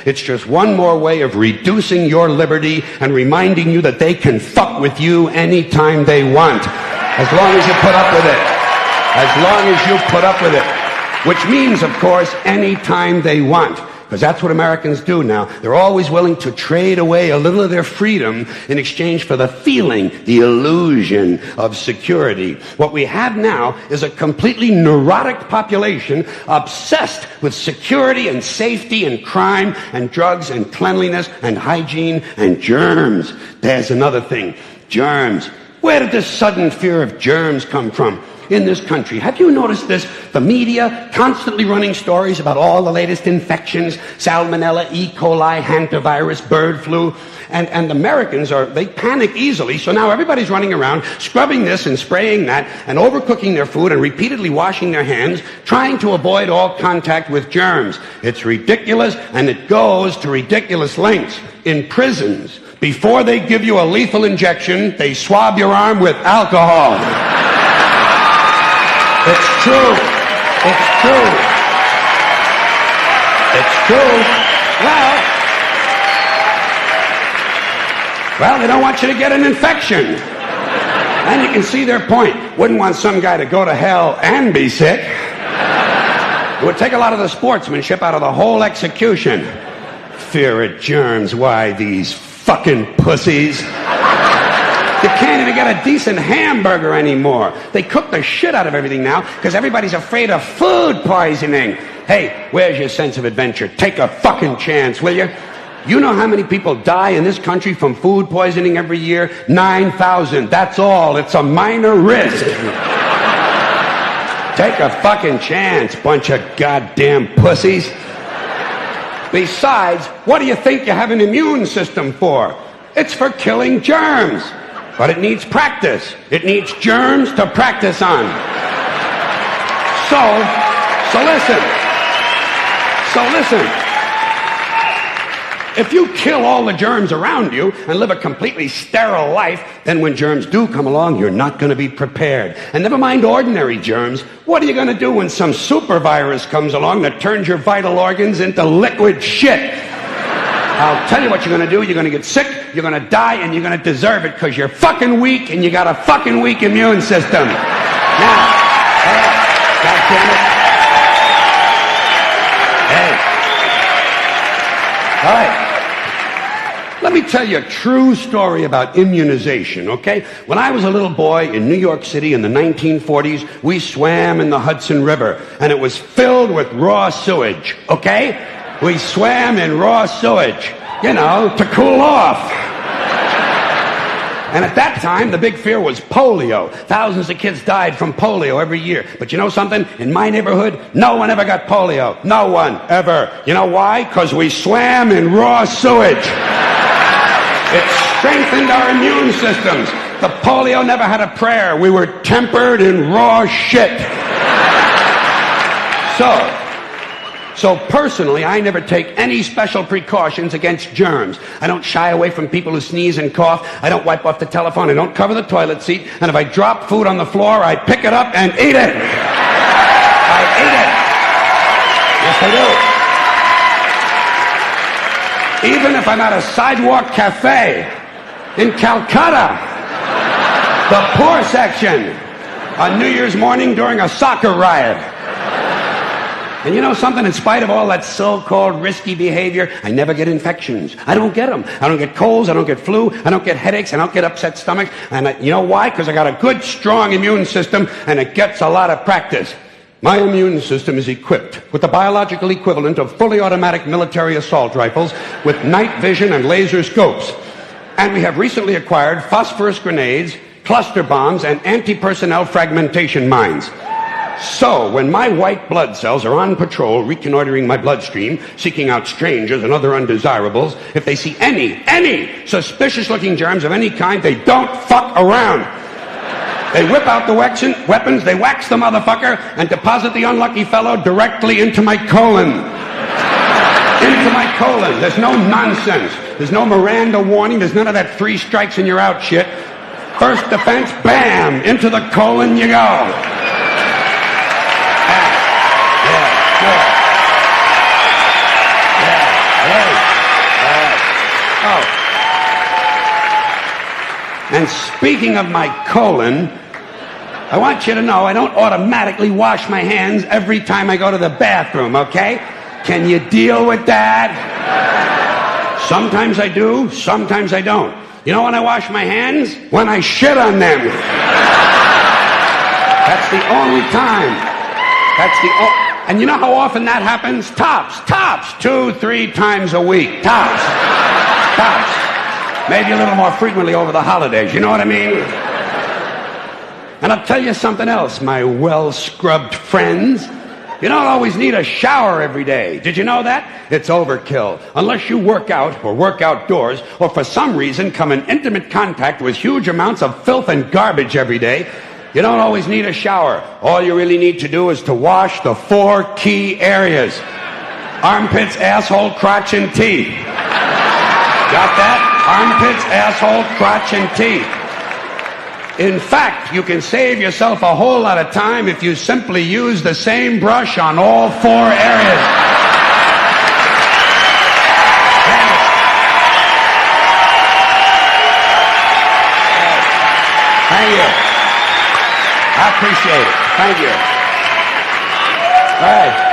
It's just one more way of reducing your liberty and reminding you that they can fuck with you anytime they want. As long as you put up with it. As long as you put up with it. Which means, of course, anytime they want. Because that's what Americans do now. They're always willing to trade away a little of their freedom in exchange for the feeling, the illusion of security. What we have now is a completely neurotic population obsessed with security and safety and crime and drugs and cleanliness and hygiene and germs. There's another thing. Germs. Where did this sudden fear of germs come from? In this country. Have you noticed this? The media constantly running stories about all the latest infections, salmonella, E. coli, hantavirus, bird flu, and Americans they panic easily, so now everybody's running around scrubbing this and spraying that and overcooking their food and repeatedly washing their hands, trying to avoid all contact with germs. It's ridiculous, and it goes to ridiculous lengths. In prisons, before they give you a lethal injection, they swab your arm with alcohol. It's true. It's true. It's true. Well, they don't want you to get an infection. And you can see their point. Wouldn't want some guy to go to hell and be sick. It would take a lot of the sportsmanship out of the whole execution. Fear of germs. Why, these fucking pussies. You can't even get a decent hamburger anymore. They cook the shit out of everything now because everybody's afraid of food poisoning. Hey, where's your sense of adventure? Take a fucking chance, will you? You know how many people die in this country from food poisoning every year? 9,000. That's all. It's a minor risk. Take a fucking chance, bunch of goddamn pussies. Besides, what do you think you have an immune system for? It's for killing germs. But it needs practice. It needs germs to practice on. So listen. If you kill all the germs around you and live a completely sterile life, then when germs do come along, you're not going to be prepared. And never mind ordinary germs. What are you going to do when some super virus comes along that turns your vital organs into liquid shit? I'll tell you what you're going to do. You're going to get sick, you're going to die, and you're going to deserve it because you're fucking weak and you got a fucking weak immune system. Now, God damn it. Hey. All right. Let me tell you a true story about immunization, okay? When I was a little boy in New York City in the 1940s, we swam in the Hudson River, and it was filled with raw sewage, okay? We swam in raw sewage, to cool off. And at that time, the big fear was polio. Thousands of kids died from polio every year. But you know something? In my neighborhood, no one ever got polio. No one ever. You know why? Because we swam in raw sewage. It strengthened our immune systems. The polio never had a prayer. We were tempered in raw shit. So personally, I never take any special precautions against germs. I don't shy away from people who sneeze and cough. I don't wipe off the telephone. I don't cover the toilet seat. And if I drop food on the floor, I pick it up and eat it. I eat it. Yes, I do. Even if I'm at a sidewalk cafe in Calcutta, the poor section, on New Year's morning during a soccer riot. And you know something? In spite of all that so-called risky behavior, I never get infections. I don't get them. I don't get colds. I don't get flu. I don't get headaches. I don't get upset stomachs. And you know why? Because I got a good, strong immune system, and it gets a lot of practice. My immune system is equipped with the biological equivalent of fully automatic military assault rifles with night vision and laser scopes. And we have recently acquired phosphorus grenades, cluster bombs, and anti-personnel fragmentation mines. So, when my white blood cells are on patrol, reconnoitering my bloodstream, seeking out strangers and other undesirables, if they see any suspicious-looking germs of any kind, they don't fuck around. They whip out the weapons, they wax the motherfucker, and deposit the unlucky fellow directly into my colon. Into my colon. There's no nonsense. There's no Miranda warning. There's none of that 3 strikes and you're out shit. First defense, bam, into the colon you go. Yeah. Oh. And speaking of my colon, I want you to know I don't automatically wash my hands every time I go to the bathroom, okay? Can you deal with that? Sometimes I do, sometimes I don't. You know when I wash my hands? When I shit on them. That's the only time. And you know how often that happens? Tops. 2-3 times a week. Tops. Maybe a little more frequently over the holidays, you know what I mean? And I'll tell you something else, my well-scrubbed friends. You don't always need a shower every day. Did you know that? It's overkill. Unless you work out or work outdoors or for some reason come in intimate contact with huge amounts of filth and garbage every day, you don't always need a shower. All you really need to do is to wash the 4 key areas. Armpits, asshole, crotch, and teeth. Got that? Armpits, asshole, crotch, and teeth. In fact, you can save yourself a whole lot of time if you simply use the same brush on all 4 areas. Thank you. I appreciate it. Thank you. All right.